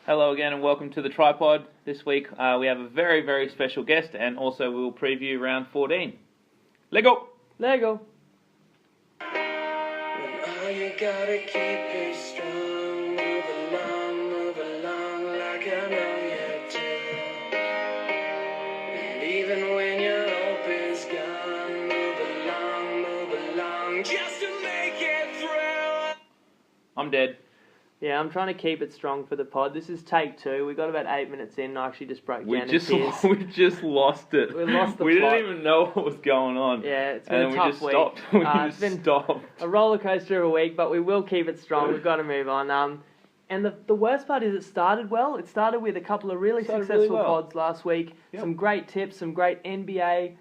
Hello again and welcome to the TryPod. This week we have a very, very special guest and also we will preview round 14. Lego! Lego! When all you gotta keep is strong, move along like I know you do. And even when your hope is gone, move along, just to make it through. I'm dead. Yeah, I'm trying to keep it strong for the pod. This is take 2. We got about 8 minutes in and I actually just broke down in tears. We just lost it. We lost the We plot. didn't even know what was going on. Yeah, it's been a tough week. We It's just been stopped. a roller coaster of a week, but we will keep it strong. We've got to move on. And the worst part is it started well. It started with a couple of really successful pods last week. Yep. Some great tips, some great NBA,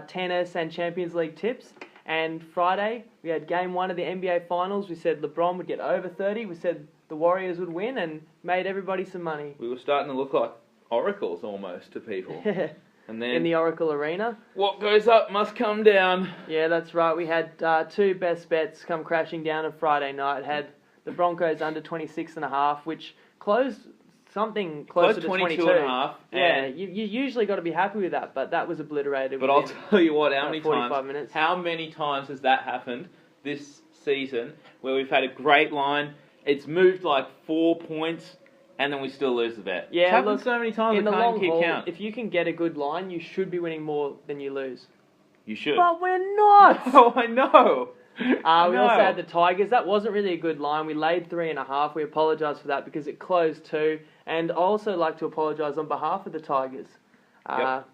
tennis and Champions League tips. And Friday, we had game 1 of the NBA Finals. We said LeBron would get over 30. We said the Warriors would win and made everybody some money. We were starting to look like oracles almost to people. And then In the Oracle Arena. what goes up must come down. Yeah, that's right. We had 2 best bets come crashing down on Friday night. Had the Broncos under 26.5, which closed something closer to 22. 22.5. Yeah, you usually got to be happy with that, but that was obliterated. But I'll within tell you what, how about many 45 times? minutes. How many times has that happened this season where we've had a great line, it's moved like 4 points, and then we still lose the bet? Yeah, It's happened look, so many times in I the can't long keep haul, count. if you can get a good line, you should be winning more than you lose. You should. But we're not! Oh, I know. We also had the Tigers. That wasn't really a good line. We laid 3.5. We apologise for that because it closed 2. And I also like to apologise on behalf of the Tigers. Yep.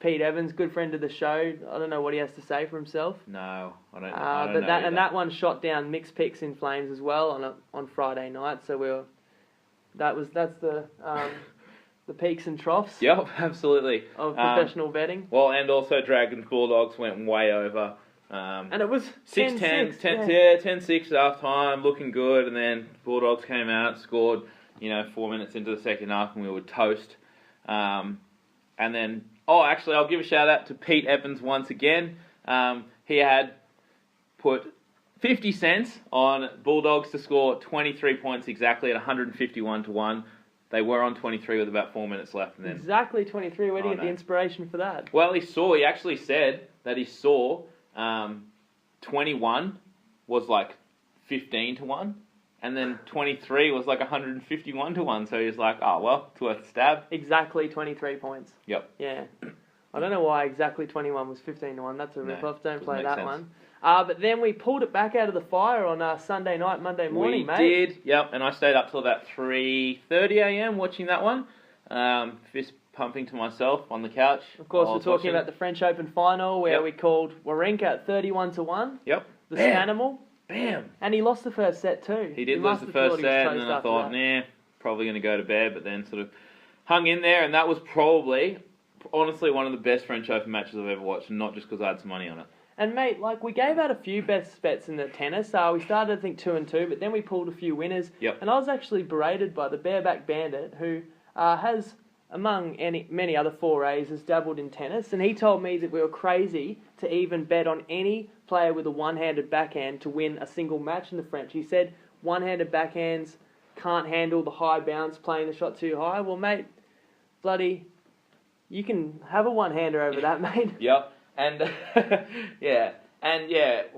Pete Evans, good friend of the show. I don't know what he has to say for himself. No, I don't But know that either. that one shot down mixed picks in flames as well on Friday night. So that's the peaks and troughs Yep, absolutely. of professional betting. Well, and also Dragons Bulldogs went way over. And it was 6-10, 10-6. 10-6 at half time, looking good, and then Bulldogs came out, scored, 4 minutes into the second half, and we were toast. And then, actually, I'll give a shout out to Pete Evans once again. He had put 50 cents on Bulldogs to score 23 points exactly at 151-1. They were on 23 with about 4 minutes left, and then Exactly 23. Where do you Oh, get the no. inspiration for that? Well, he actually said that he saw 21 was like 15-1, and then 23 was like 151-1. So he was like, oh, well, it's worth a stab. Exactly 23 points. Yep. Yeah. I don't know why exactly 21 was 15-1. That's a No, rip-off. Don't doesn't play make that sense. one. But then we pulled it back out of the fire on Sunday night, Monday morning, We mate. did, yep, and I stayed up till about 3:30 a.m. watching that one. Fist pumping to myself on the couch. Of course, while I we're was talking watching. about the French Open final where Yep. we called Wawrinka 31-1, Yep. the Bam. Spanimal, Bam! and he lost the first set too. He did lose must the have first thought he was set, and toast then I after thought, that. probably going to go to bed, but then sort of hung in there, and that was probably, honestly, one of the best French Open matches I've ever watched, and not just because I had some money on it. And mate, we gave out a few best bets in the tennis. We started, I think, 2-2, but then we pulled a few winners. Yep. And I was actually berated by the Bareback Bandit, who has, among many other forays, has dabbled in tennis. And he told me that we were crazy to even bet on any player with a one-handed backhand to win a single match in the French. He said one-handed backhands can't handle the high bounce, playing the shot too high. Well, mate, bloody, you can have a one-hander over that, mate. Yep. And well,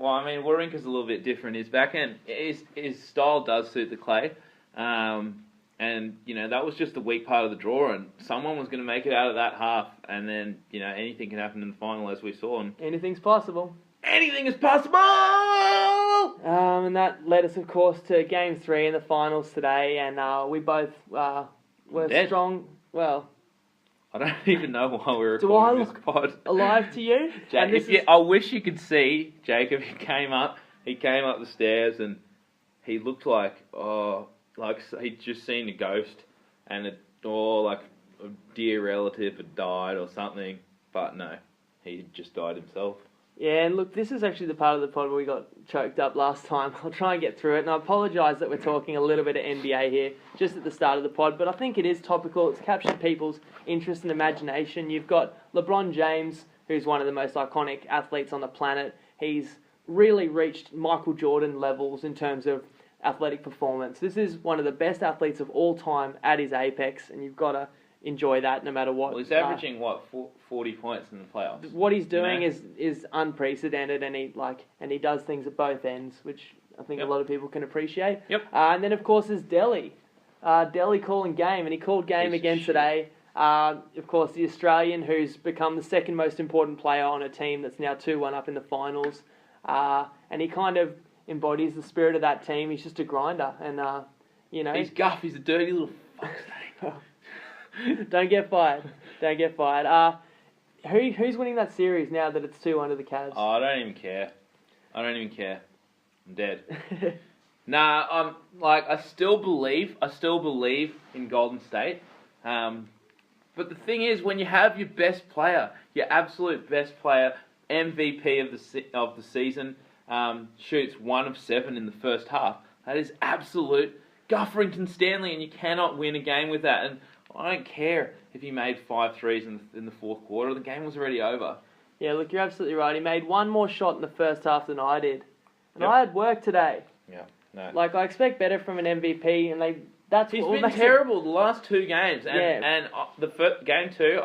I mean, Wawrinka's a little bit different. His backhand, his style does suit the clay, and that was just the weak part of the draw, and someone was going to make it out of that half, and then anything can happen in the final, as we saw, and Anything's possible. anything is possible. And that led us, of course, to Game 3 in the finals today, and we both were Dead. strong. Well, I don't even know why we're Do I recording this look pod. alive to you? And this is- I wish you could see Jacob. He came up the stairs, and he looked like he'd just seen a ghost, and like a dear relative had died or something. But no, he just died himself. Yeah, and look, this is actually the part of the pod where we got choked up last time. I'll try and get through it, and I apologise that we're talking a little bit of NBA here, just at the start of the pod, but I think it is topical. It's captured people's interest and imagination. You've got LeBron James, who's one of the most iconic athletes on the planet. He's really reached Michael Jordan levels in terms of athletic performance. This is one of the best athletes of all time at his apex, and you've got to enjoy that no matter what. Well, he's averaging 40 points in the playoffs. What he's doing is unprecedented, and he does things at both ends, which I think a lot of people can appreciate. Yep. And then of course there's Delhi. Delhi calling game, and he called game again today. Of course, the Australian who's become the second most important player on a team that's now 2-1 up in the finals, and he kind of embodies the spirit of that team. He's just a grinder, and he's guff. He's a dirty little fuck. Don't get fired. Don't get fired. Who's winning that series now that it's 2-1 to the Cavs? Oh, I don't even care. I'm dead. Nah, I still believe in Golden State. But the thing is, when you have your best player, your absolute best player, MVP of the season, shoots 1 of 7 in the first half, that is absolute Gufferington Stanley, and you cannot win a game with that. And I don't care if he made 5 threes in the fourth quarter. The game was already over. Yeah, look, you're absolutely right. He made one more shot in the first half than I did. And I had work today. Yeah, no. I expect better from an MVP, and he's been terrible the last 2 games. And the first, game 2,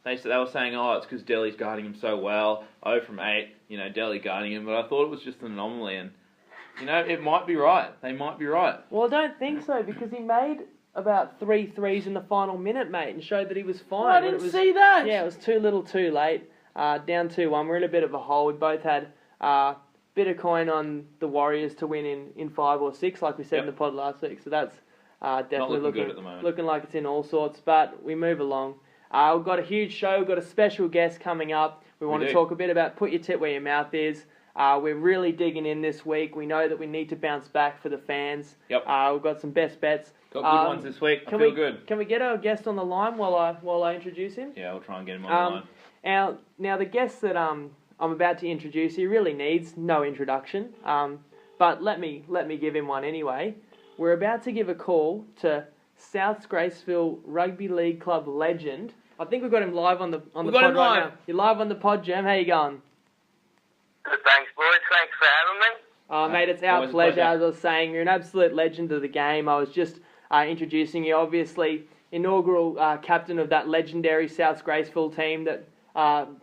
they were saying, it's because Delhi's guarding him so well. 0 from 8, Delhi guarding him. But I thought it was just an anomaly, and it might be right. They might be right. Well, I don't think so, because he made about 3 threes in the final minute, mate, and showed that he was fine. I didn't see that. Yeah, it was too little too late. Down 2-1. We're in a bit of a hole. We both had bit of coin on the Warriors to win in 5 or 6, like we said in the pod last week. So that's definitely looking good at the moment. Looking like it's in all sorts. But we move along. We've got a huge show. We've got a special guest coming up. We want to talk a bit about Put Your Tit Where Your Mouth Is. We're really digging in this week. We know that we need to bounce back for the fans. Yep. We've got some best bets. Got good ones this week. I feel good. Can we get our guest on the line while I introduce him? Yeah, we'll try and get him on the line. Now the guest that I'm about to introduce, he really needs no introduction. But let me give him one anyway. We're about to give a call to South Graceville Rugby League Club legend. I think we've got him live on the pod right now. You're live on the pod, Jem. How you going? Good, thanks, boys. Thanks for having me. Mate, it's our pleasure. As I was saying, you're an absolute legend of the game. I was just introducing you. Obviously, inaugural captain of that legendary South Graceville team that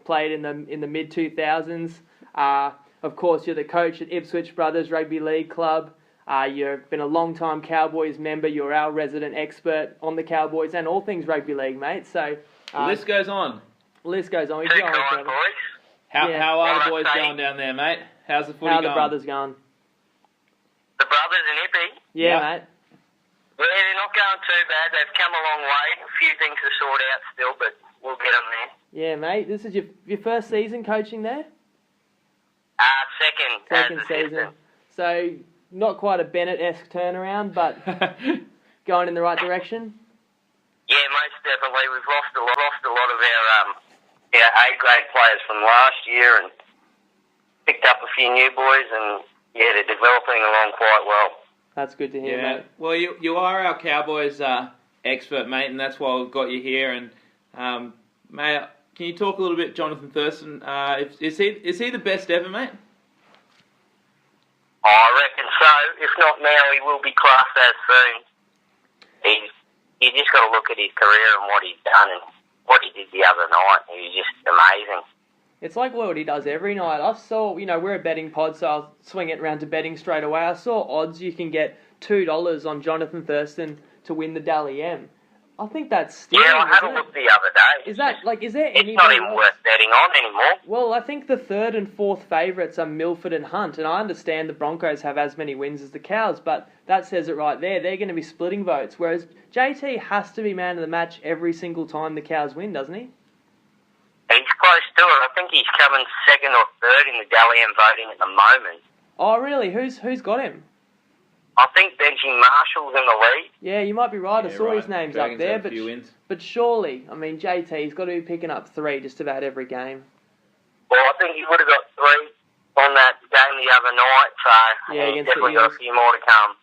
played in the mid 2000s. Of course, you're the coach at Ipswich Brothers Rugby League Club. You've been a long-time Cowboys member. You're our resident expert on the Cowboys and all things rugby league, mate. So the list goes on. Too kind, boys. How are the boys going down there, mate? How's the footy going? How are the brothers going? The brothers in Ippy? Yeah, mate. Yeah, they're not going too bad. They've come a long way. A few things to sort out still, but we'll get them there. Yeah, mate. This is your first season coaching there? Second season. So, not quite a Bennett-esque turnaround, but going in the right direction? Yeah, most definitely. We've lost a lot of our A-grade players from last year and picked up a few new boys, and yeah, they're developing along quite well. That's good to hear, mate. Well, you are our Cowboys expert, mate, and that's why we've got you here. And mate, can you talk a little bit, Jonathan Thurston? Is he the best ever, mate? I reckon so. If not now, he will be classed as soon. You just got to look at his career and what he's done and what he did the other night. He was just amazing. It's like what he does every night. I saw, we're a betting pod, so I'll swing it around to betting straight away. I saw odds you can get $2 on Jonathan Thurston to win the Dally M. I think that's stealing, I had a look the other day. Is there anybody It's not even else? worth betting on anymore. Well, I think the third and fourth favourites are Milford and Hunt, and I understand the Broncos have as many wins as the Cows, but that says it right there. They're going to be splitting votes, whereas JT has to be man of the match every single time the Cows win, doesn't he? He's close to it. I think he's coming second or third in the Dally M voting at the moment. Oh, really? Who's got him? I think Benji Marshall's in the lead. Yeah, you might be right. I saw his name's Dragons up there, have a few wins. but surely, JT's got to be picking up 3 just about every game. Well, I think he would have got 3 on that game the other night, so Yeah, he's against definitely the got a Eels. few more to come.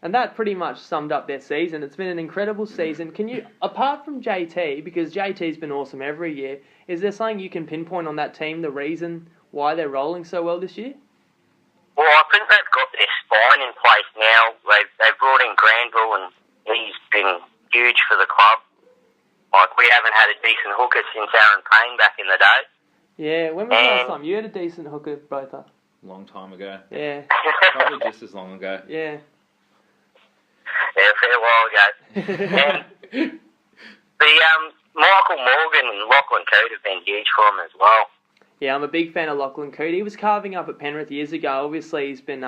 And that pretty much summed up their season. It's been an incredible season. Can you, apart from JT, because JT's been awesome every year, is there something you can pinpoint on that team, the reason why they're rolling so well this year? Well, I think they've got their spine in place now. They've brought in Granville, and he's been huge for the club. Like, we haven't had a decent hooker since Aaron Payne back in the day. Yeah, when was the last time you had a decent hooker, Botha? Long time ago. Yeah. Probably just as long ago. Yeah. Yeah, a fair while ago. And Michael Morgan and Lachlan Coote have been huge for him as well. Yeah, I'm a big fan of Lachlan Coote. He was carving up at Penrith years ago. Obviously, he's been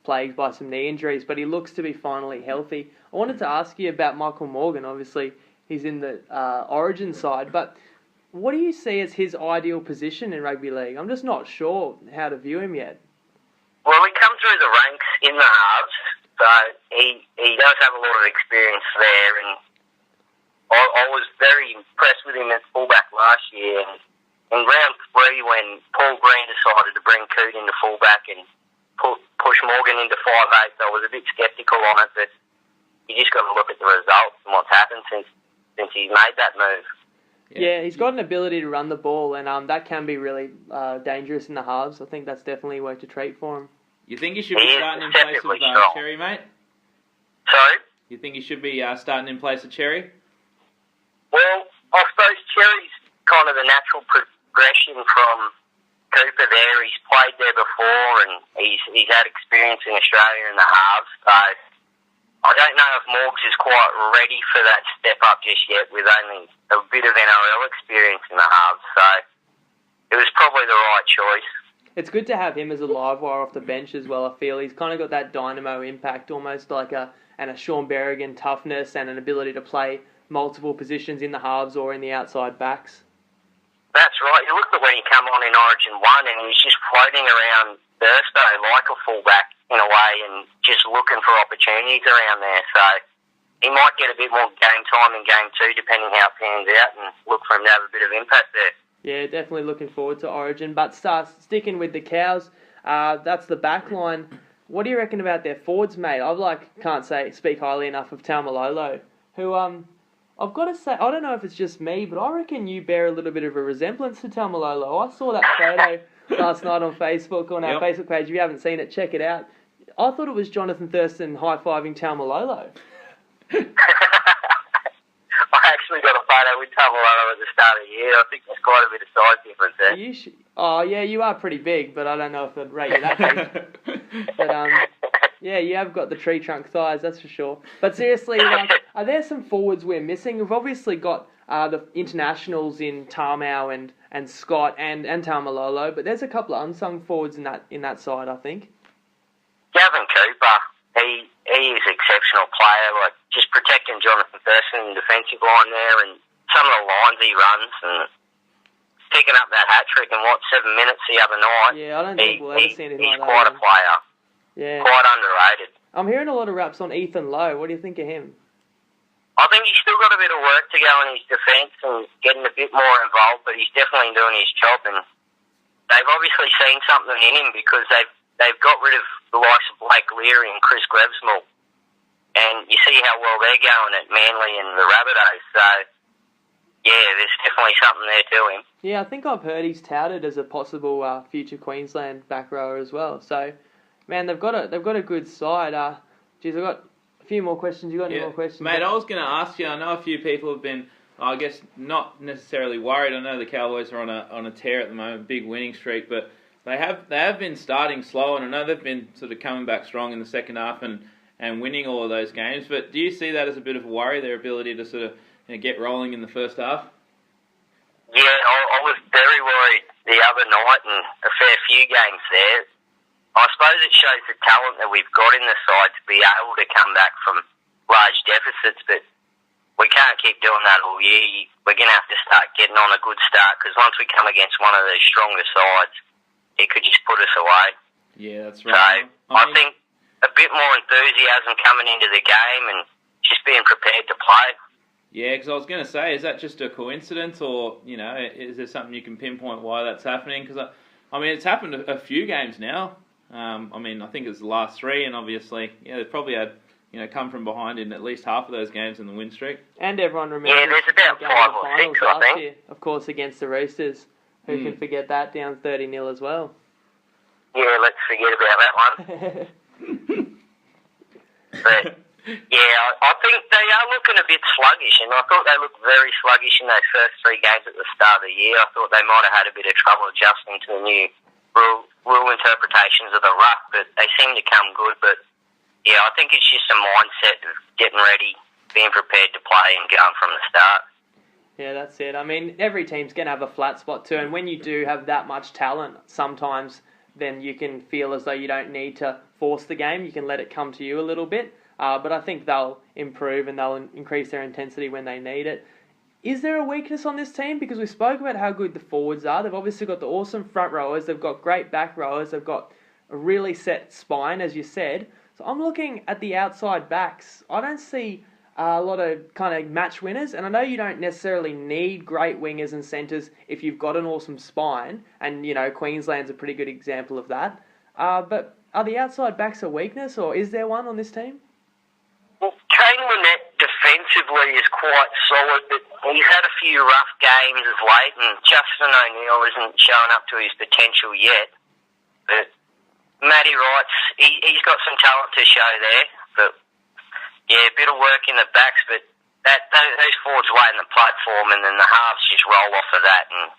plagued by some knee injuries, but he looks to be finally healthy. I wanted to ask you about Michael Morgan. Obviously, he's in the Origin side, but what do you see as his ideal position in rugby league? I'm just not sure how to view him yet. Well, he comes through the ranks in the halves, so he does have a lot of experience there, and I was very impressed with him at fullback last year. And in round 3, when Paul Green decided to bring Coote into fullback and push Morgan into 5'8", I was a bit sceptical on it, but you just got to look at the results and what's happened since he made that move. Yeah, he's got an ability to run the ball, and that can be really dangerous in the halves. I think that's definitely worked a treat for him. You think he should be starting in place of Cherry, mate? Sorry? You think he should be starting in place of Cherry? Well, I suppose Cherry's kind of the natural progression from Cooper there. He's played there before, and he's had experience in Australia in the halves, so I don't know if Morgs is quite ready for that step up just yet with only a bit of NRL experience in the halves, so it was probably the right choice. It's good to have him as a live wire off the bench as well, I feel. He's kind of got that dynamo impact, almost like a Sean Berrigan toughness and an ability to play multiple positions in the halves or in the outside backs. That's right. You looked at when he came on in Origin 1 and he was just floating around Burstow like a fullback in a way and just looking for opportunities around there. So he might get a bit more game time in Game 2 depending how it pans out and look for him to have a bit of impact there. Yeah, definitely looking forward to Origin. But sticking with the Cows, that's the back line. What do you reckon about their forwards, mate? Can't speak highly enough of Taumalolo, who I've got to say, I don't know if it's just me, but I reckon you bear a little bit of a resemblance to Taumalolo. I saw that photo last night on Facebook, on our Facebook page. If you haven't seen it, check it out. I thought it was Jonathan Thurston high-fiving Taumalolo. I actually got a photo with Taumalolo at the start of the year. I think there's quite a bit of size difference there. Oh, yeah, you are pretty big, but I don't know if I'd rate you that big. But, yeah, you have got the tree trunk thighs, that's for sure. But seriously, are there some forwards we're missing? We've obviously got the internationals in Tarmow and Scott and Taumalolo, but there's a couple of unsung forwards in that side, I think. Gavin Cooper, he is an exceptional player, like just protecting Jonathan Thurston in the defensive line there, and some of the lines he runs and picking up that hat-trick in 7 minutes the other night. Yeah, I don't think we'll ever see anything like that. He's quite a player. Yeah. Quite underrated. I'm hearing a lot of raps on Ethan Lowe. What do you think of him? I think he's still got a bit of work to go in his defence and getting a bit more involved, but he's definitely doing his job, and they've obviously seen something in him because they've got rid of the likes of Blake Leary and Chris Grevsmull, and you see how well they're going at Manly and the Rabbitohs, so yeah, there's definitely something there to him. Yeah, I think I've heard he's touted as a possible future Queensland back rower as well, so man, they've got a good side. I've got a few more questions. You got any more questions? Mate, I was going to ask you, I know a few people have been, I guess, not necessarily worried. I know the Cowboys are on a tear at the moment, big winning streak, but they have been starting slow, and I know they've been sort of coming back strong in the second half and winning all of those games. But do you see that as a bit of a worry, their ability to sort of get rolling in the first half? Yeah, I was very worried the other night and a fair few games there. I suppose it shows the talent that we've got in the side to be able to come back from large deficits, but we can't keep doing that all year. We're going to have to start getting on a good start, because once we come against one of those stronger sides, it could just put us away. Yeah, that's right. So I think a bit more enthusiasm coming into the game and just being prepared to play. Yeah, because I was going to say, is that just a coincidence, or is there something you can pinpoint why that's happening? Because it's happened a few games now. I think it's the last 3, and obviously, they've probably had, come from behind in at least half of those games in the win streak. And everyone remembers there's about 5 or 6, I think. Year, of course, against the Roosters. Who can forget that, down 30-0 as well. Yeah, let's forget about that one. But, yeah, I think they are looking a bit sluggish, and I thought they looked very sluggish in those first 3 games at the start of the year. I thought they might have had a bit of trouble adjusting to the new rule interpretations of the ruck, but they seem to come good. But, yeah, I think it's just a mindset of getting ready, being prepared to play and going from the start. Yeah, that's it. I mean, every team's going to have a flat spot too, and when you do have that much talent, sometimes then you can feel as though you don't need to force the game. You can let it come to you a little bit. But I think they'll improve and they'll increase their intensity when they need it. Is there a weakness on this team? Because we spoke about how good the forwards are. They've obviously got the awesome front rowers. They've got great back rowers. They've got a really set spine, as you said. So I'm looking at the outside backs. I don't see a lot of kind of match winners, and I know you don't necessarily need great wingers and centres if you've got an awesome spine, and you know Queensland's a pretty good example of that. But are the outside backs a weakness, or is there one on this team? Well, Kane Lynette defensively is quite solid, but he's had a few rough games of late, and Justin O'Neill isn't showing up to his potential yet. But Matty Wright's, he's got some talent to show there, but yeah, a bit of work in the backs, but those forwards lay in the platform, and then the halves just roll off of that, and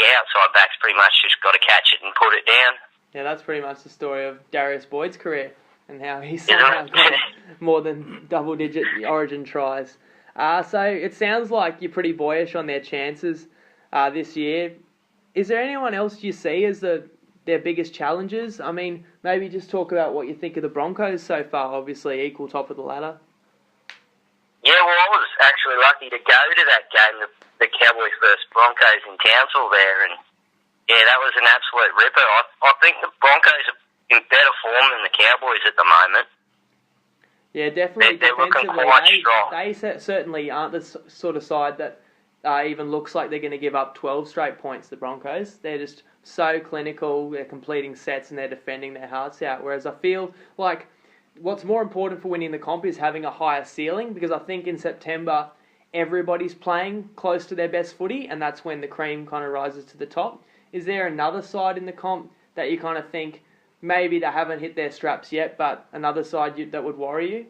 yeah, outside backs pretty much just got to catch it and put it down. Yeah, that's pretty much the story of Darius Boyd's career and how he's somehow got more than double-digit Origin tries. So it sounds like you're pretty boyish on their chances this year. Is there anyone else you see as their biggest challenges? I mean, maybe just talk about what you think of the Broncos so far, obviously equal top of the ladder. Yeah, well, I was actually lucky to go to that game, the Cowboys versus Broncos in Townsville there, and yeah, that was an absolute ripper. I think the Broncos are in better form than the Cowboys at the moment. Yeah, definitely. They're looking quite strong. They certainly aren't the sort of side that even looks like they're going to give up 12 straight points, the Broncos. They're just so clinical, they're completing sets and they're defending their hearts out. Whereas I feel like what's more important for winning the comp is having a higher ceiling, because I think in September everybody's playing close to their best footy, and that's when the cream kind of rises to the top. Is there another side in the comp that you kind of think maybe they haven't hit their straps yet, but another side that would worry you?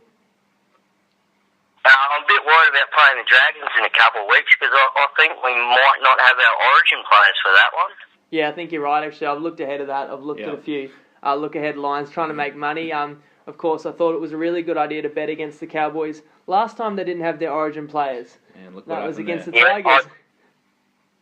I'm a bit worried about playing the Dragons in a couple of weeks, because I think we might not have our Origin players for that one. Yeah, I think you're right, actually. I've looked ahead of that. I've looked at a few look-ahead lines trying to make money. Of course, I thought it was a really good idea to bet against the Cowboys. Last time they didn't have their Origin players. And look That was against there. the Tigers.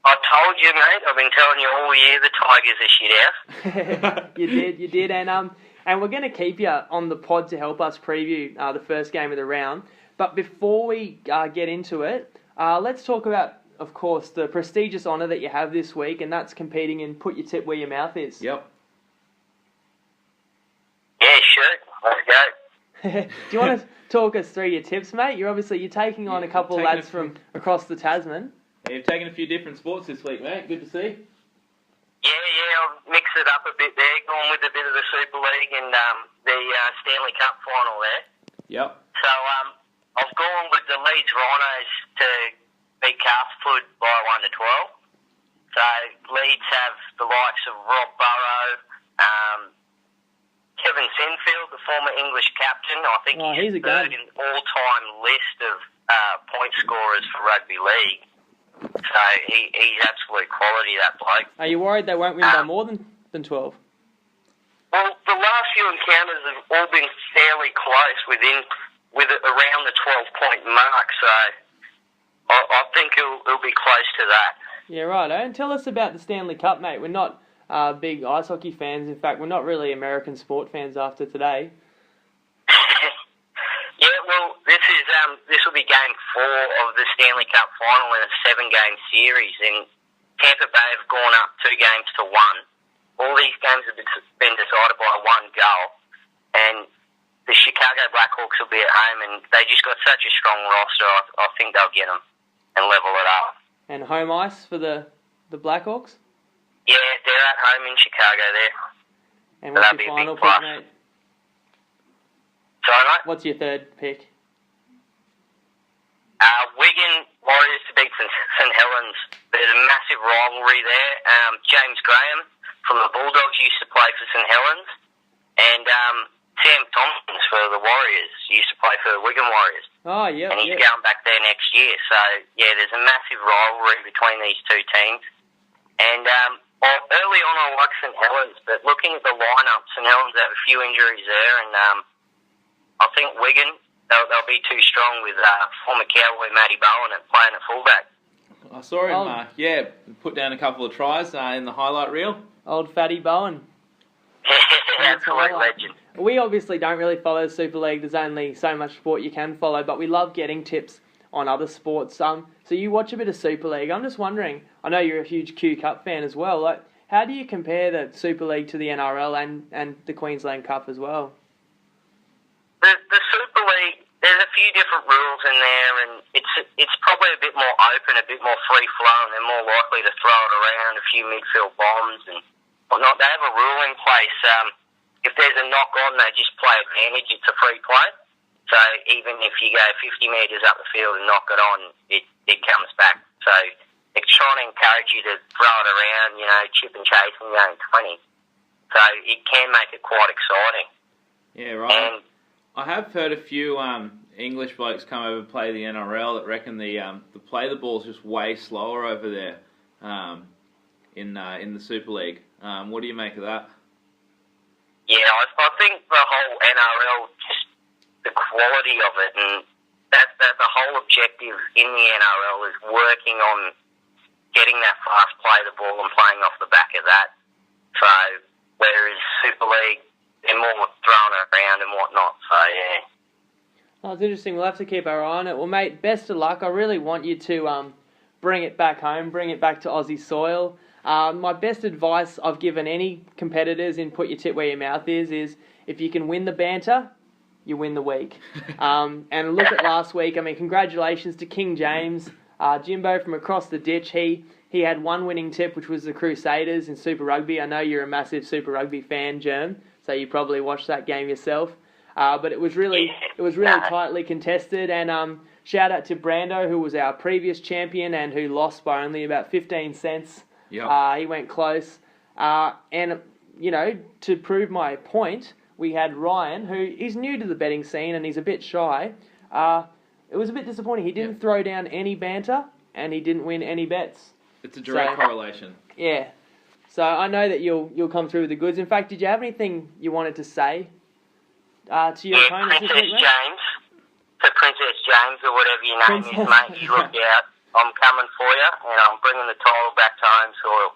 I told you, mate. I've been telling you all year the Tigers are shit out. You did. And we're going to keep you on the pod to help us preview the first game of the round. But before we get into it, let's talk about, of course, the prestigious honour that you have this week, and that's competing in Put Your Tip Where Your Mouth Is. Yep. Yeah, sure. Let's go. Do you want to talk us through your tips, mate? You're taking on a couple of lads from across the Tasman. Yeah, you've taken a few different sports this week, mate. Good to see. Yeah, I'll mix it up a bit there, going with a bit of the Super League and the Stanley Cup final there. Yep. So I've gone with the Leeds Rhinos to beat Castleford by 1-12. So Leeds have the likes of Rob Burrow, Kevin Sinfield, the former English captain. I think he's third in the all-time list of point scorers for rugby league. So he's absolute quality, that bloke. Are you worried they won't win by more than 12? Well, the last few encounters have all been fairly close, with around the 12-point mark. So I think it'll be close to that. Yeah, right. And tell us about the Stanley Cup, mate. We're not big ice hockey fans. In fact, we're not really American sport fans after today. Yeah, well, this will be game 4 of the Stanley Cup final in a 7-game series, and Tampa Bay have gone up 2 games to 1. All these games have been decided by 1 goal, and the Chicago Blackhawks will be at home, and they just got such a strong roster. I think they'll get them and level it up. And home ice for the Blackhawks? Yeah, they're at home in Chicago there. And what's your final pick, mate? Sorry, mate? What's your third pick? Wigan Warriors to beat St Helens. There's a massive rivalry there. James Graham from the Bulldogs used to play for St Helens, and Sam Thompkins for the Warriors used to play for the Wigan Warriors. Oh, yeah. And he's going back there next year. So, yeah, there's a massive rivalry between these two teams. And early on, I liked St Helens, but looking at the lineup, St Helens have a few injuries there, and I think Wigan, they'll be too strong with former Cowboy Matty Bowen playing at fullback. I saw him, put down a couple of tries in the highlight reel. Old Fatty Bowen. Absolute legend. We obviously don't really follow the Super League. There's only so much sport you can follow, but we love getting tips on other sports. So you watch a bit of Super League. I'm just wondering, I know you're a huge Q Cup fan as well. Like, how do you compare the Super League to the NRL and the Queensland Cup as well? The Super League, there's a few different rules in there, and it's probably a bit more open, a bit more free flowing. They're more likely to throw it around, a few midfield bombs and whatnot. They have a rule in place. If there's a knock on, they just play advantage. It's a free play. So even if you go 50 metres up the field and knock it on, it comes back. So they're trying to encourage you to throw it around, chip and chase and going 20. So it can make it quite exciting. Yeah, right. And I have heard a few English blokes come over and play the NRL that reckon the play the ball's just way slower over there in the Super League. What do you make of that? Yeah, I think the whole NRL, just the quality of it, and that the whole objective in the NRL is working on getting that fast play the ball and playing off the back of that. So, whereas Super League, they're more throwing it around and whatnot, so yeah. Oh, it's interesting. We'll have to keep our eye on it. Well, mate, best of luck. I really want you to bring it back home, bring it back to Aussie soil. My best advice I've given any competitors in Put Your Tip Where Your Mouth is if you can win the banter, you win the week. And look at last week. I mean, congratulations to King James, Jimbo from across the ditch. He had one winning tip, which was the Crusaders in Super Rugby. I know you're a massive Super Rugby fan, Germ, so you probably watched that game yourself. But it was really tightly contested. And shout out to Brando, who was our previous champion and who lost by only about 15 cents. Yep. He went close. And, to prove my point, we had Ryan, who is new to the betting scene and he's a bit shy. It was a bit disappointing. He didn't throw down any banter and he didn't win any bets. It's a direct correlation. Yeah. So I know that you'll come through with the goods. In fact, did you have anything you wanted to say to your opponents this week, mate? James. To Princess James or whatever your name is, mate, you look out. I'm coming for you, and I'm bringing the title back to home soil.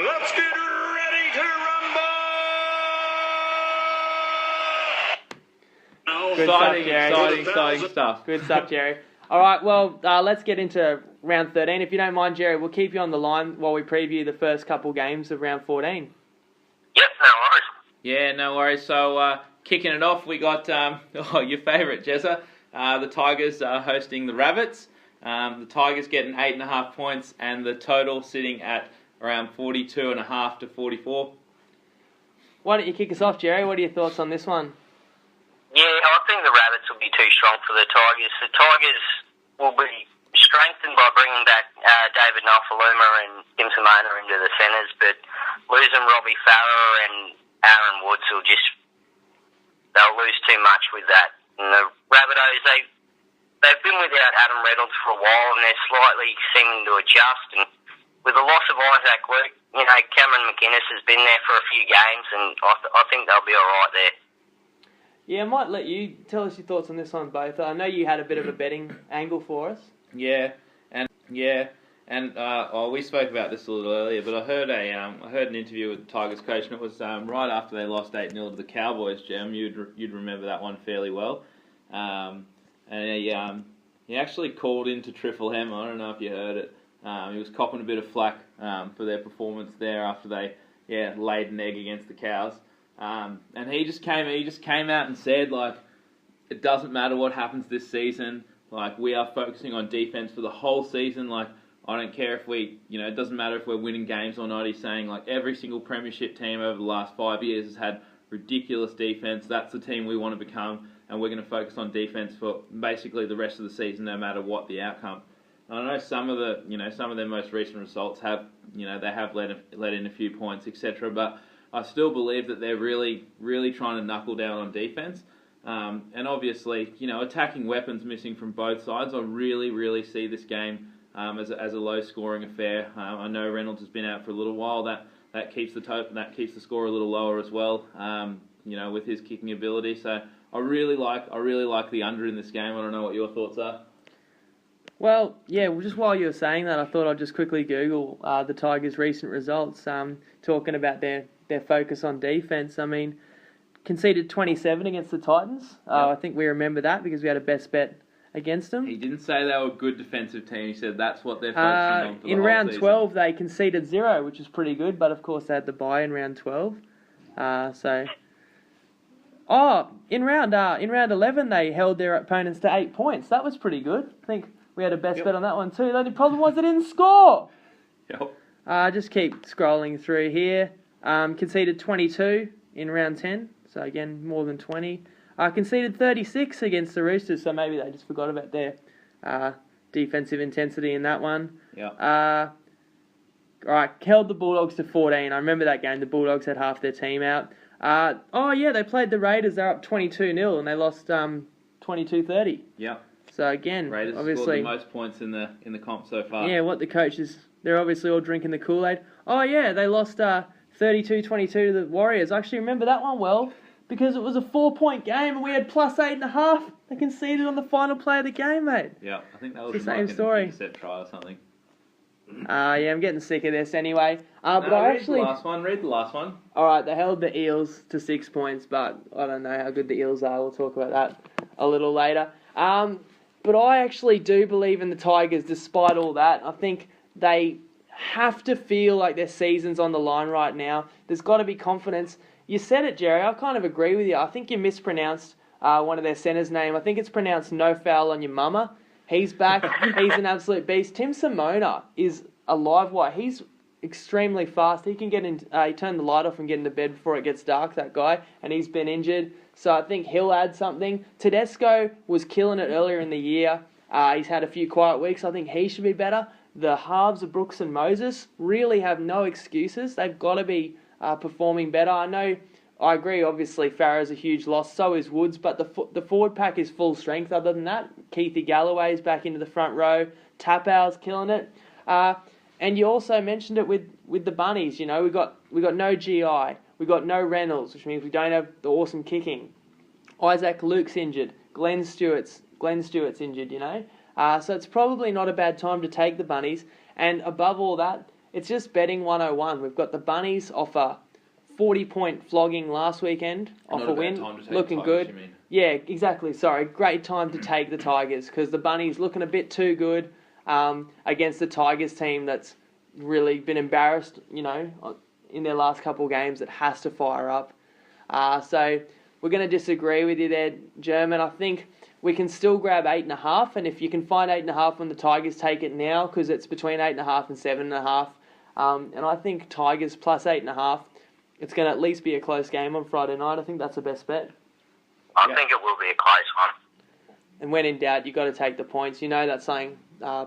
Let's get ready to rumble! Exciting stuff. Good stuff, Jerry. All right, well, let's get into round 13. If you don't mind, Jerry, we'll keep you on the line while we preview the first couple games of round 14. Yep, no worries. Yeah, no worries. So, kicking it off, we got your favourite, Jezza. The Tigers are hosting the Rabbits. The Tigers getting 8.5 points and the total sitting at around 42.5 to 44. Why don't you kick us off, Jerry? What are your thoughts on this one? Yeah, I think the Rabbits will be too strong for the Tigers. The Tigers will be strengthened by bringing back David Nofaluma and Tim Simona into the centres, but losing Robbie Farah and Aaron Woods they'll lose too much with that. And the Rabbitohs, they've been without Adam Reynolds for a while, and they're slightly seeming to adjust. And with the loss of Isaac Luke, Cameron McInnes has been there for a few games, and I think they'll be all right there. Yeah, I might let you tell us your thoughts on this one, both. I know you had a bit of a betting angle for us. Yeah, and we spoke about this a little earlier, but I heard an interview with the Tigers coach, and it was right after they lost 8-0 to the Cowboys. Jim, you'd remember that one fairly well. And he actually called into Triple M. I don't know if you heard it. He was copping a bit of flack for their performance there after they laid an egg against the Cows. And he just came out and said, like, it doesn't matter what happens this season. Like, we are focusing on defense for the whole season. Like, I don't care if it doesn't matter if we're winning games or not. He's saying, like, every single premiership team over the last 5 years has had ridiculous defense. That's the team we want to become, and we're going to focus on defense for basically the rest of the season, no matter what the outcome. I know some of their most recent results have, they have let in a few points, etc. But I still believe that they're really, really trying to knuckle down on defense. And obviously, attacking weapons missing from both sides. I really, really see this game as a low-scoring affair. I know Reynolds has been out for a little while. That keeps the score a little lower as well. With his kicking ability. So I really like the under in this game. I don't know what your thoughts are. Well, just while you were saying that, I thought I'd just quickly Google the Tigers' recent results, talking about their focus on defence. I mean, conceded 27 against the Titans. I think we remember that because we had a best bet against them. He didn't say they were a good defensive team. He said that's what they're focusing on for the in whole round season. 12, they conceded 0, which is pretty good, but of course they had the bye in round 12. In round 11, they held their opponents to 8 points. That was pretty good. I think we had a best bet on that one too. The only problem was they didn't score. Yep. Just keep scrolling through here. Conceded 22 in round 10, so again, more than 20. Conceded 36 against the Roosters, so maybe they just forgot about their defensive intensity in that one. Yeah. Alright, held the Bulldogs to 14. I remember that game. The Bulldogs had half their team out. They played the Raiders. They're up 22-0 and they lost 22-30. Yeah. So again, Raiders obviously scored the most points in the comp so far. Yeah, what the coaches, they're obviously all drinking the Kool-Aid. They lost 32-22 to the Warriors. I actually remember that one well because it was a 4-point game and we had plus 8.5. They conceded on the final play of the game, mate. Yeah, I think that was the same story. An intercept try or something. I'm getting sick of this anyway. Read the last one. Alright, they held the Eels to 6 points, but I don't know how good the Eels are. We'll talk about that a little later. But I actually do believe in the Tigers despite all that. I think they have to feel like their season's on the line right now. There's got to be confidence. You said it, Jerry. I kind of agree with you. I think you mispronounced one of their centres' name. I think it's pronounced No Foul on Your Mama. He's back. He's an absolute beast. Tim Simona is a live wire. He's extremely fast. He can get in. He turned the light off and get into bed before it gets dark, that guy, and he's been injured. So I think he'll add something. Tedesco was killing it earlier in the year. He's had a few quiet weeks. I think he should be better. The halves of Brooks and Moses really have no excuses. They've got to be performing better. I agree, obviously, Farah's a huge loss, so is Woods, but the forward pack is full strength. Other than that, Keithy Galloway's back into the front row, Tapau's killing it. And you also mentioned it with the Bunnies, we got no GI, we got no Reynolds, which means we don't have the awesome kicking. Isaac Luke's injured, Glenn Stewart's injured, So it's probably not a bad time to take the Bunnies, and above all that, it's just betting 101. We've got the Bunnies off a 40-point flogging last weekend off a win, looking good. Yeah, exactly. Sorry, great time to take the Tigers because the Bunnies looking a bit too good against the Tigers team that's really been embarrassed, in their last couple of games that has to fire up. So we're going to disagree with you there, German. I think we can still grab 8.5, and if you can find 8.5 when the Tigers take it now, because it's between 8.5 and 7.5, and I think Tigers plus 8.5. It's going to at least be a close game on Friday night. I think that's the best bet. I think it will be a close one. And when in doubt, you've got to take the points. That's saying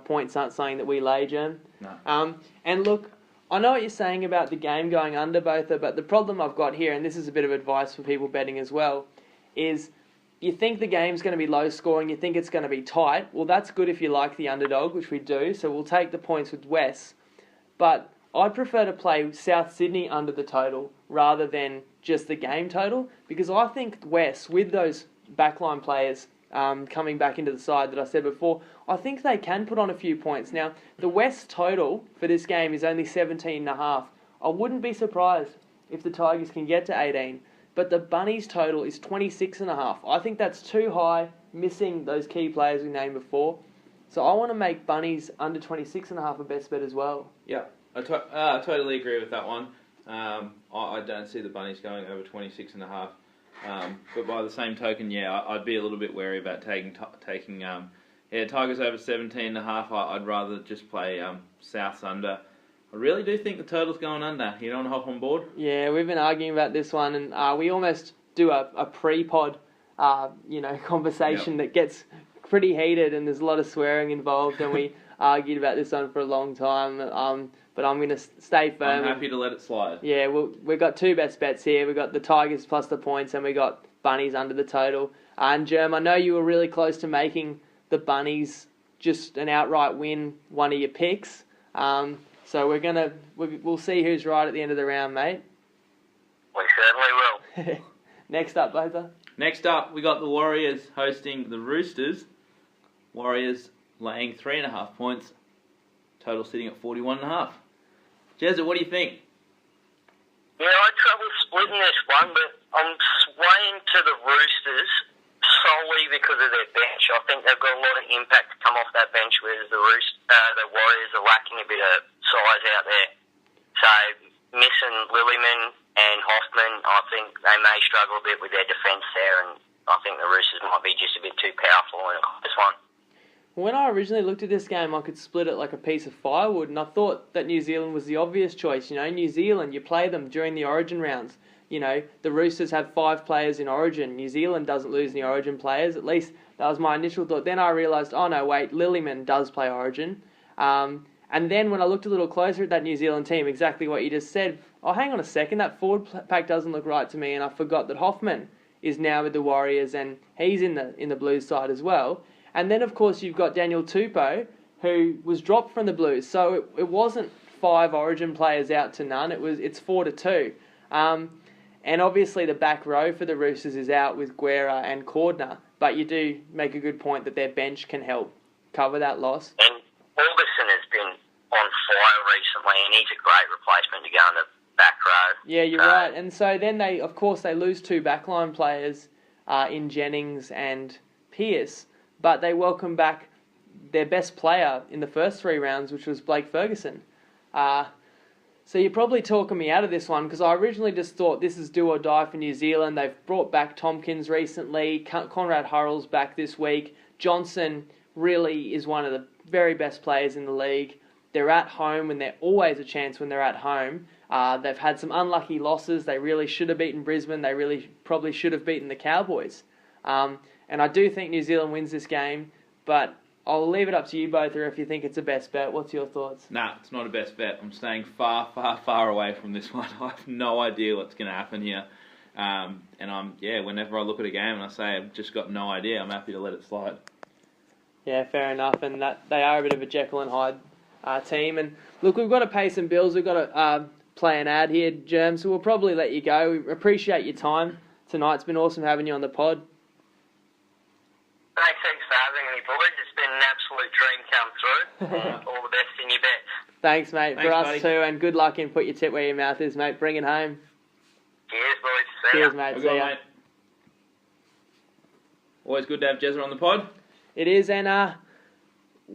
points aren't saying that we lay, Jim. No. And look, I know what you're saying about the game going under both, but the problem I've got here, and this is a bit of advice for people betting as well, is you think the game's going to be low scoring, you think it's going to be tight. Well, that's good if you like the underdog, which we do, so we'll take the points with Wes. But I'd prefer to play South Sydney under the total rather than just the game total because I think West, with those backline players coming back into the side that I said before, I think they can put on a few points. Now, the West total for this game is only 17.5. I wouldn't be surprised if the Tigers can get to 18, but the Bunnies total is 26.5. I think that's too high, missing those key players we named before. So I want to make Bunnies under 26.5 a best bet as well. Yeah. I totally agree with that one. I don't see the Bunnies going over 26.5. But by the same token, I'd be a little bit wary about taking Tigers over 17.5. I'd rather just play Souths under. I really do think the total's going under. You don't want to hop on board? Yeah, we've been arguing about this one, and we almost do a pre-pod, conversation that gets pretty heated, and there's a lot of swearing involved, and argued about this one for a long time, but I'm going to stay firm. I'm happy to let it slide. Yeah, we've got two best bets here. We've got the Tigers plus the points, and we got Bunnies under the total. And Germ, I know you were really close to making the Bunnies just an outright win, one of your picks. So we'll see who's right at the end of the round, mate. We certainly will. Next up, Botha. Next up, we got the Warriors hosting the Roosters. Warriors laying 3.5 points. Total sitting at 41.5. Jezza, what do you think? Yeah, I had trouble splitting this one, but I'm swaying to the Roosters solely because of their bench. I think they've got a lot of impact to come off that bench, whereas the Warriors are lacking a bit of size out there. So missing Lillyman and Hoffman, I think they may struggle a bit with their defence there, and I think the Roosters might be just a bit too powerful in this one. When I originally looked at this game, I could split it like a piece of firewood, and I thought that New Zealand was the obvious choice. You know, New Zealand, you play them during the Origin rounds. You know, the Roosters have 5 players in Origin. New Zealand doesn't lose any Origin players. At least that was my initial thought. Then I realised, oh no, wait, Lillyman does play Origin. And then when I looked a little closer at that New Zealand team, exactly what you just said, oh, hang on a second, that forward pack doesn't look right to me, and I forgot that Hoffman is now with the Warriors, and he's in the Blues side as well. And then, of course, you've got Daniel Tupou, who was dropped from the Blues. So it wasn't 5 Origin players out to none. It's 4-2. And obviously the back row for the Roosters is out with Guerra and Cordner. But you do make a good point that their bench can help cover that loss. And Augustin has been on fire recently, and he's a great replacement to go in the back row. Yeah, you're right. And so then they lose 2 backline players in Jennings and Pearce. But they welcome back their best player in the first 3 rounds, which was Blake Ferguson. So you're probably talking me out of this one, because I originally just thought this is do or die for New Zealand. They've brought back Tompkins recently. Conrad Hurrell's back this week. Johnson really is one of the very best players in the league. They're at home, and they're always a chance when they're at home. They've had some unlucky losses. They really should have beaten Brisbane. They really probably should have beaten the Cowboys. And I do think New Zealand wins this game, but I'll leave it up to you both, or if you think it's a best bet. What's your thoughts? Nah, it's not a best bet. I'm staying far, far, far away from this one. I have no idea what's going to happen here. And whenever I look at a game and I say I've just got no idea, I'm happy to let it slide. Yeah, fair enough. And that they are a bit of a Jekyll and Hyde team. And look, we've got to pay some bills. We've got to play an ad here, Germ, so we'll probably let you go. We appreciate your time tonight. It's been awesome having you on the pod. Thanks for having me, boys. It's been an absolute dream come through. All the best in your bets. Thanks, mate. Thanks, for us buddy. too, and good luck and put your tip where your mouth is, mate. Bring it home. Cheers, boys. See Cheers, ya. mate. Have a See good ya. one, mate. Always good to have Jezza on the pod. It is, and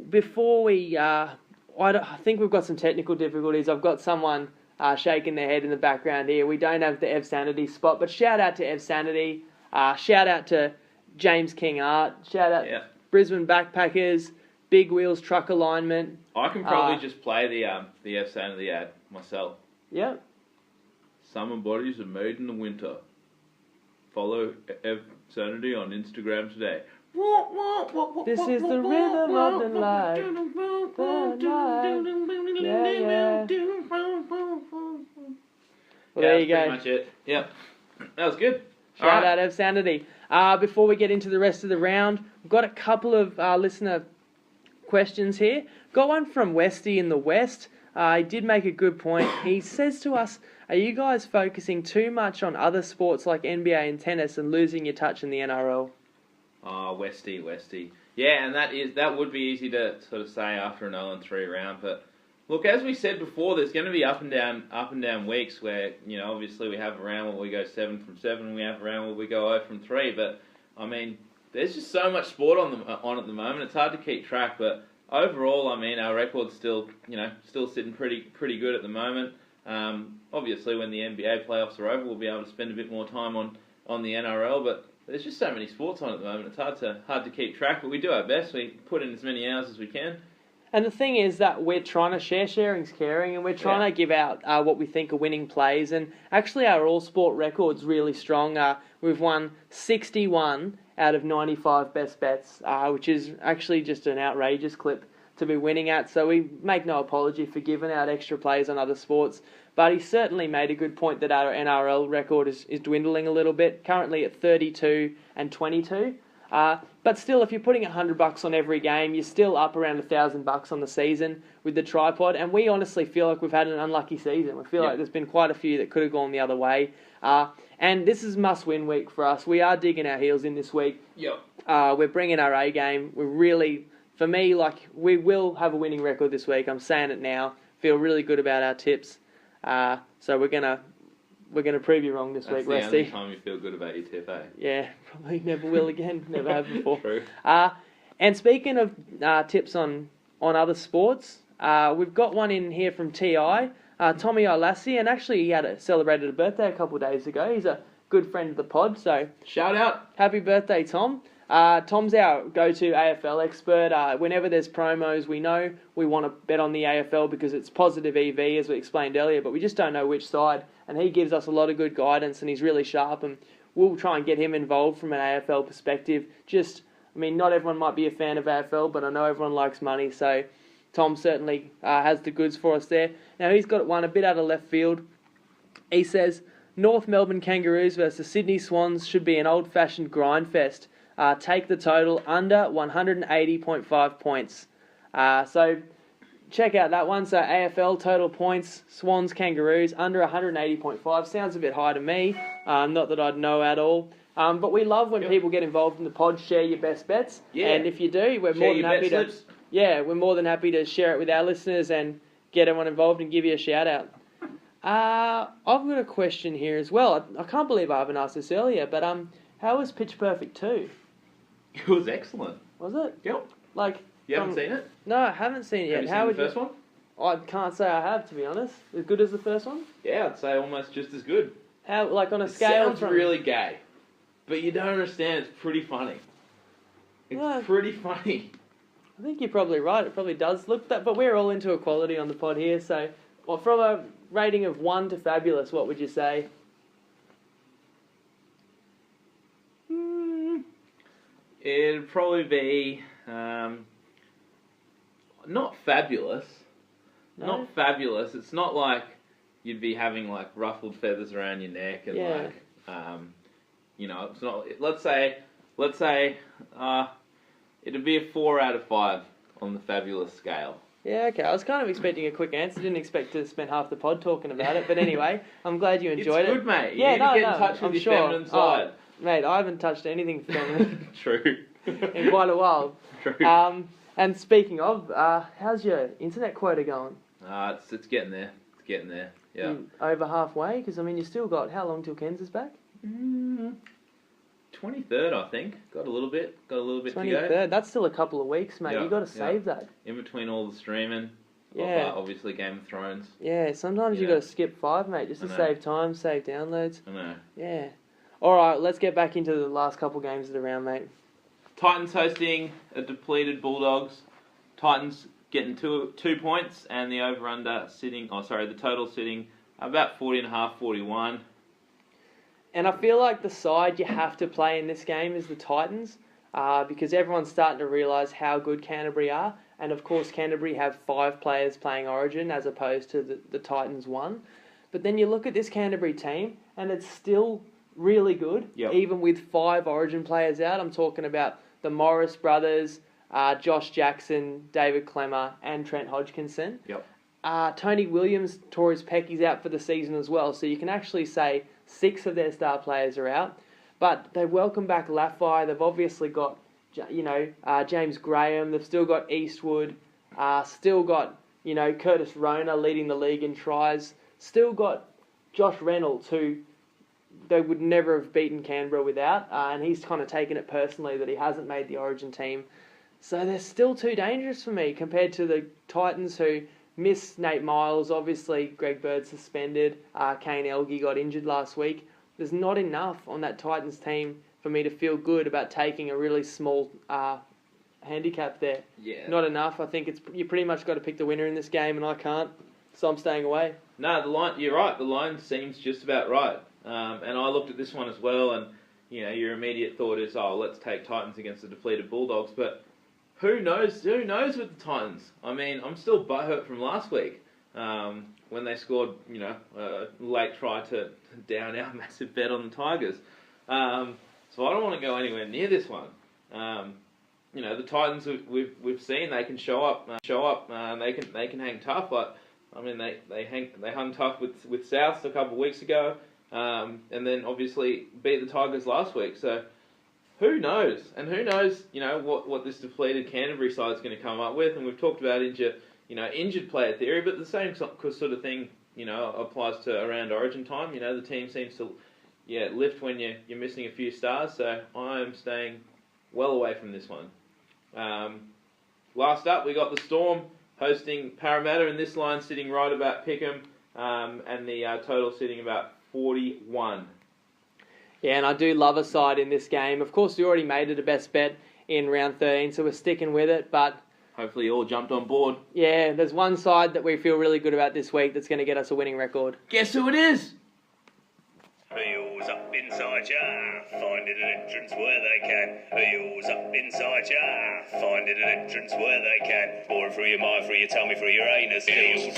before we, I think we've got some technical difficulties. I've got someone shaking their head in the background here. We don't have the Ev Sanity spot, but shout out to Ev Sanity. Shout out to James King Art. Shout out Brisbane Backpackers, Big Wheels Truck Alignment. I can probably just play the F Sanity ad myself. Yeah. Summer bodies are made in the winter. Follow F Sanity on Instagram today. This is the rhythm of the life. Yeah. Well, there you go. That's pretty much it. Yep. That was good. Shout out Ev Sanity. Before we get into the rest of the round, we've got a couple of listener questions here. Got one from Westy in the West. He did make a good point. He says to us, are you guys focusing too much on other sports like NBA and tennis and losing your touch in the NRL? Oh, Westy. Yeah, and that would be easy to sort of say after an 0-3 round, but look, as we said before, there's going to be up and down weeks where, you know, obviously we have a round where we go 7 from 7, and we have a round where we go 0 from 3. But I mean, there's just so much sport on at the moment. It's hard to keep track. But overall, I mean, our record's still sitting pretty good at the moment. Obviously, when the NBA playoffs are over, we'll be able to spend a bit more time on the NRL. But there's just so many sports on at the moment. It's hard to keep track. But we do our best. We put in as many hours as we can. And the thing is that we're trying to sharing's caring, and we're trying to give out what we think are winning plays. And actually, our all-sport record's really strong. We've won 61 out of 95 best bets, which is actually just an outrageous clip, to be winning at, so we make no apology for giving out extra plays on other sports. But he certainly made a good point that our NRL record is dwindling a little bit, currently at 32 and 22. But still, if you're putting $100 on every game, you're still up around $1,000 on the season with the TryPod. And we honestly feel like we've had an unlucky season. We feel like there's been quite a few that could have gone the other way. And this is must-win week for us. We are digging our heels in this week. Yep. We're bringing our A game. We're really, for me, like, we will have a winning record this week. I'm saying it now. Feel really good about our tips. So we're gonna prove you wrong this week, That's Rusty. the only time you feel good about your tip, eh? Yeah, probably never will again. Never have before. True. And speaking of tips on other sports, we've got one in here from TI, Tommy Ilassi, and actually he celebrated a birthday a couple of days ago. He's a good friend of the pod, so Shout out. happy birthday, Tom. Tom's our go-to AFL expert. Whenever there's promos, we know we want to bet on the AFL because it's positive EV, as we explained earlier, but we just don't know which side. And he gives us a lot of good guidance, and he's really sharp, and we'll try and get him involved from an AFL perspective. Not everyone might be a fan of AFL, but I know everyone likes money, so Tom certainly has the goods for us there. Now, he's got one a bit out of left field. He says, North Melbourne Kangaroos versus Sydney Swans should be an old-fashioned grind fest. Take the total under 180.5 points. So check out that one. So AFL total points, Swans, Kangaroos, under 180.5. Sounds a bit high to me. Not that I'd know at all. But we love when people get involved in the pod, share your best bets. Yeah. And if you do, we're more than happy to. Yeah, we're more than happy to share it with our listeners and get everyone involved and give you a shout out. I've got a question here as well. I can't believe I haven't asked this earlier, but how was Pitch Perfect 2? It was excellent. Was it? Yep. Like, you haven't seen it? No, I haven't seen it yet. Have you seen the first one? I can't say I have, to be honest. As good as the first one? Yeah, I'd say almost just as good. How, like on a scale sounds really gay, but you don't understand. It's pretty funny. It's pretty funny. I think you're probably right. It probably does look that, but we're all into equality on the pod here. So, well, from a rating of 1 to fabulous, what would you say? It'd probably be not fabulous. No? Not fabulous. It's not like you'd be having like ruffled feathers around your neck and it's not. Let's say it'd be a 4 out of 5 on the fabulous scale. Yeah, okay. I was kind of expecting a quick answer. Didn't expect to spend half the pod talking about it. But anyway, I'm glad you enjoyed it. It's good, mate. You need to get in touch with your feminine side. Mate, I haven't touched anything feminine. True. In quite a while. True. And speaking of, how's your internet quota going? It's getting there. It's getting there. Yeah. Over halfway? Because, you still got, how long till Ken's is back? 23rd, I think. Got a little bit to go. 23rd. That's still a couple of weeks, mate. You've got to save that. In between all the streaming. Yeah. Obviously Game of Thrones. Yeah, sometimes you've got to skip 5, mate, just to save time, save downloads. I know. Yeah. Alright, let's get back into the last couple games of the round, mate. Titans hosting a depleted Bulldogs. Titans getting 2 points and the over-under the total sitting about 40.5, 41. And I feel like the side you have to play in this game is the Titans because everyone's starting to realise how good Canterbury are. And of course, Canterbury have 5 players playing Origin as opposed to the Titans 1. But then you look at this Canterbury team and it's still really good, even with 5 Origin players out. I'm talking about the Morris brothers, Josh Jackson, David Clemmer, and Trent Hodgkinson. Tony Williams tore his peckies out for the season as well, so you can actually say 6 of their star players are out. But they welcome back Laffey. They've obviously got, James Graham. They've still got Eastwood. Still got, Curtis Rona leading the league in tries. Still got Josh Reynolds, who they would never have beaten Canberra without, and he's kind of taken it personally that he hasn't made the Origin team. So they're still too dangerous for me compared to the Titans who miss Nate Miles. Obviously, Greg Bird suspended. Kane Elgie got injured last week. There's not enough on that Titans team for me to feel good about taking a really small handicap there. Yeah. Not enough. I think you pretty much got to pick the winner in this game, and I can't, so I'm staying away. No, the line. You're right. The line seems just about right. And I looked at this one as well, and your immediate thought is, let's take Titans against the depleted Bulldogs. But who knows? Who knows with the Titans? I mean, I'm still butthurt from last week when they scored, a late try to down our massive bet on the Tigers. So I don't want to go anywhere near this one. The Titans we've seen they can show up. They can hang tough. But I mean, they hung tough with Souths a couple of weeks ago, and then obviously beat the Tigers last week. So who knows? And who knows? What this depleted Canterbury side is going to come up with. And we've talked about injured player theory, but the same sort of thing applies to around Origin time. The team seems to lift when you're missing a few stars. So I'm staying well away from this one. Last up, we got the Storm hosting Parramatta, and this line sitting right about Pickham, and the total sitting about 41. Yeah, and I do love a side in this game. Of course, we already made it a best bet in round 13, so we're sticking with it, but hopefully you all jumped on board. Yeah, there's one side that we feel really good about this week that's going to get us a winning record. Guess who it is? Wheels up inside ya, finding an entrance where they can. Wheels up inside ya, finding an entrance where they can. Boring through your mind, through your tummy, through your anus. Eels.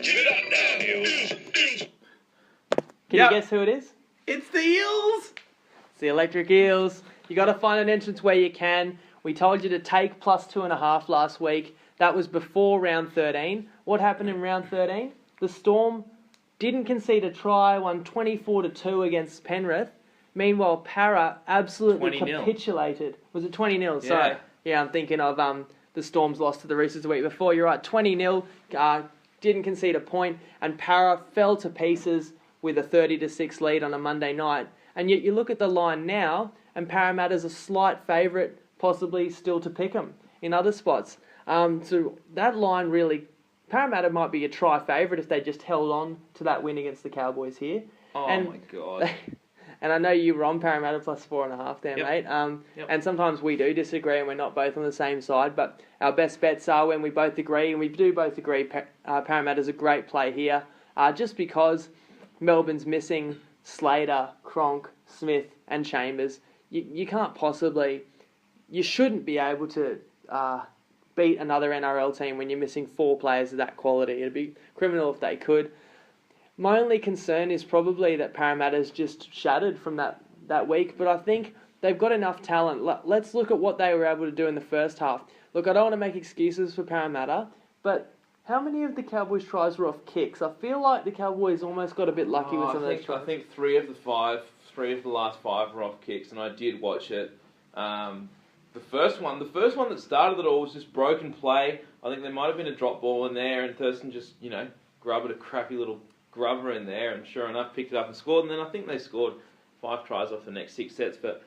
Give it up now. Can you guess who it is? It's the Eels! It's the Electric Eels. You got to find an entrance where you can. We told you to take plus 2.5 last week. That was before round 13. What happened in round 13? The Storm didn't concede a try, won 24-2 against Penrith. Meanwhile, Para absolutely 20-0. capitulated. Was it 20-0? Yeah. Sorry. Yeah, I'm thinking of the Storm's loss to the Roosters the week before. You're right, 20-0. Didn't concede a point, and Para fell to pieces with a 30-6 lead on a Monday night. And yet you look at the line now, and Parramatta's a slight favourite, possibly still to Pickham in other spots. So that line really, Parramatta might be a try favourite if they just held on to that win against the Cowboys here. Oh and, my God. And I know you were on Parramatta plus 4.5 there, mate. And sometimes we do disagree and we're not both on the same side, but our best bets are when we both agree, and we do both agree Parramatta's a great play here, just because Melbourne's missing Slater, Cronk, Smith and Chambers. You can't possibly, you shouldn't be able to beat another NRL team when you're missing 4 players of that quality. It'd be criminal if they could. My only concern is probably that Parramatta's just shattered from that week, but I think they've got enough talent. Let's look at what they were able to do in the first half. Look, I don't want to make excuses for Parramatta, but how many of the Cowboys' tries were off kicks? I feel like the Cowboys almost got a bit lucky with some of those tries. I think 3 of the last 5 were off kicks, and I did watch it. The first one that started it all was just broken play. I think there might have been a drop ball in there, and Thurston just, grubbed a crappy little grubber in there, and sure enough, picked it up and scored. And then I think they scored 5 tries off the next 6 sets. But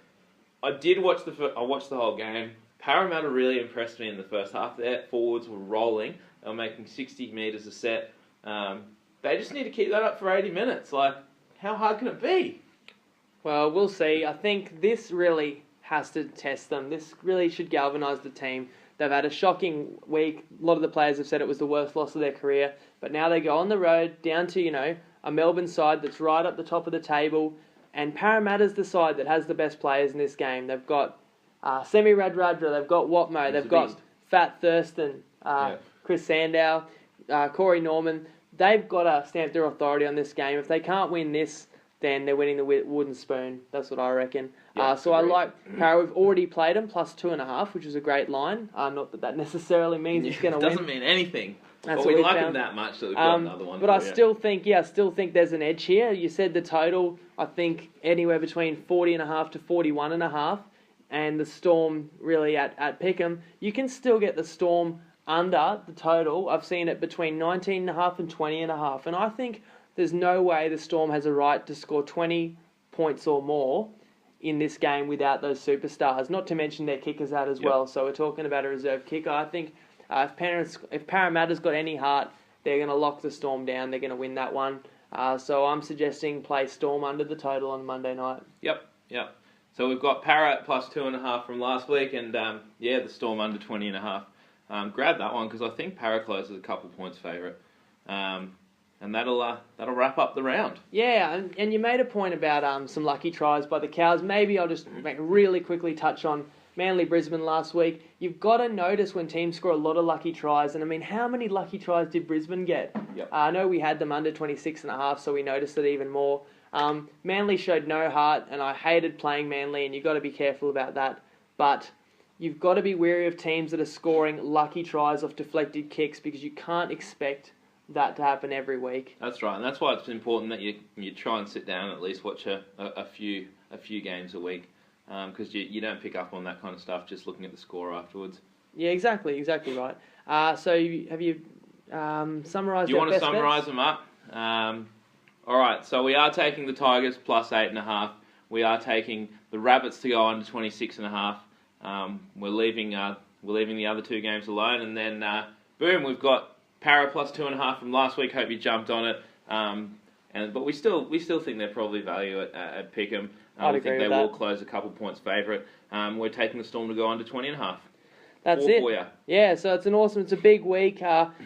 I watched the whole game. Parramatta really impressed me in the first half. Their forwards were rolling. They were making 60 metres a set. They just need to keep that up for 80 minutes. Like, how hard can it be? Well, we'll see. I think this really has to test them. This really should galvanise the team. They've had a shocking week. A lot of the players have said it was the worst loss of their career. But now they go on the road down to, a Melbourne side that's right up the top of the table. And Parramatta's the side that has the best players in this game. They've got Semi Radradra, they've got Watmo, they've got Fat Thurston, Chris Sandow, Corey Norman. They've got to stamp their authority on this game. If they can't win this, then they're winning the wooden spoon. That's what I reckon. So I like Para. We've already played them plus 2.5, which is a great line. Not that means means it's going to win. It doesn't mean anything. That's but we like them that much that we've got another one. But I still think there's an edge here. You said the total, I think anywhere between 40.5 to 41.5, and the Storm really at Pickham. You can still get the Storm under the total. I've seen it between 19.5 and 20.5, and I think there's no way the Storm has a right to score 20 points or more in this game without those superstars, not to mention their kickers out as well. So we're talking about a reserve kicker. I think if Parramatta's got any heart, they're going to lock the Storm down. They're going to win that one. So I'm suggesting play Storm under the total on Monday night. Yep. So we've got Para plus 2.5 from last week, and the Storm under 20.5. Grab that one because I think Para closes a couple points favourite. and that'll wrap up the round. Yeah, and you made a point about some lucky tries by the Cows. Maybe I'll just really quickly touch on Manly Brisbane last week. You've got to notice when teams score a lot of lucky tries, and I mean, how many lucky tries did Brisbane get? Yep. I know we had them under 26.5, so we noticed it even more. Manly showed no heart, and I hated playing Manly, and you've got to be careful about that. But you've got to be wary of teams that are scoring lucky tries off deflected kicks, because you can't expect that to happen every week. That's right, and that's why it's important that you try and sit down and at least watch a few games a week, because you don't pick up on that kind of stuff just looking at the score afterwards. Yeah, exactly right. So have you summarised? Do you want to summarise bets? them up? All right, so we are taking the Tigers plus 8.5. We are taking the Rabbits to go under 26.5. We're leaving the other two games alone, and then boom, we've got Para plus 2.5 from last week. Hope you jumped on it. But we still think they're probably value at Pick'em. I'd we agree think they with will that. close a couple points favourite. We're taking the Storm to go under 20.5. That's All it. for you. Yeah, so it's a big week.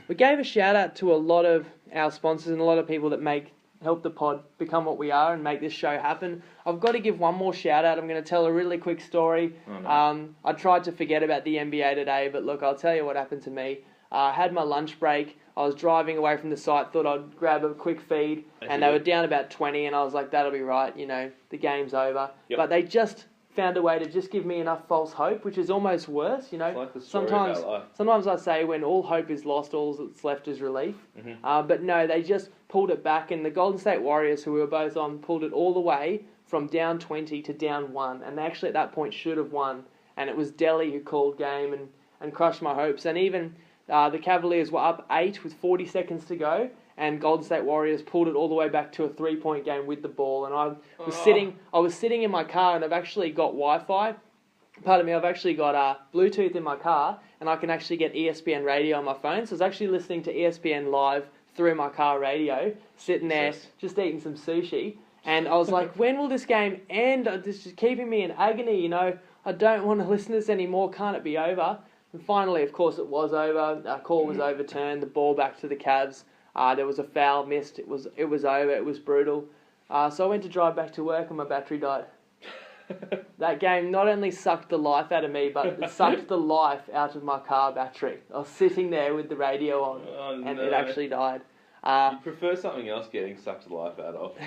We gave a shout out to a lot of our sponsors and a lot of people that help the pod become what we are and make this show happen. I've got to give one more shout out. I'm going to tell a really quick story. Oh, no. I tried to forget about the NBA today, but look, I'll tell you what happened to me. I had my lunch break. I was driving away from the site, thought I'd grab a quick feed, and they were down about 20, and I was like, that'll be right, the game's over. Yep. But they just found a way to just give me enough false hope, which is almost worse, It's like the story about life. Sometimes I say when all hope is lost, all that's left is relief. Mm-hmm. But no, they just pulled it back, and the Golden State Warriors, who we were both on, pulled it all the way from down 20 to down 1, and they actually at that point should have won. And it was Delhi who called game and crushed my hopes. And even the Cavaliers were up 8 with 40 seconds to go, and Golden State Warriors pulled it all the way back to a 3-point game with the ball. And I was sitting in my car, and I've actually got Wi-Fi. Pardon me, I've actually got Bluetooth in my car, and I can actually get ESPN radio on my phone. So I was actually listening to ESPN live through my car radio, sitting there just eating some sushi. And I was like, when will this game end? This is keeping me in agony, I don't want to listen to this anymore. Can't it be over? And finally, of course, it was over. Our call was overturned. The ball back to the Cavs. There was a foul missed. It was over. It was brutal. So I went to drive back to work and my battery died. That game not only sucked the life out of me, but it sucked the life out of my car battery. I was sitting there with the radio on, and it actually died. You'd prefer something else getting sucked the life out of.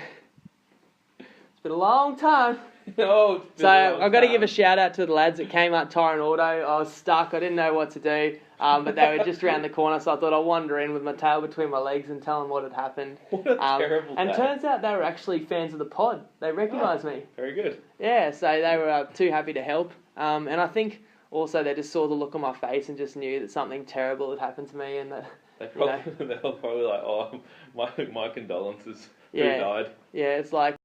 It's been a long time. No, So I've got to give a shout out to the lads at Kmart Tire and Auto. I was stuck. I didn't know what to do. But they were just around the corner, so I thought I'd wander in with my tail between my legs and tell them what had happened. What a terrible And day. turns out they were actually fans of the pod. They recognised me. Very good. Yeah, so they were too happy to help. And I think also they just saw the look on my face and just knew that something terrible had happened to me, and that They were probably like, oh, my condolences. Yeah. Who died? Yeah, it's like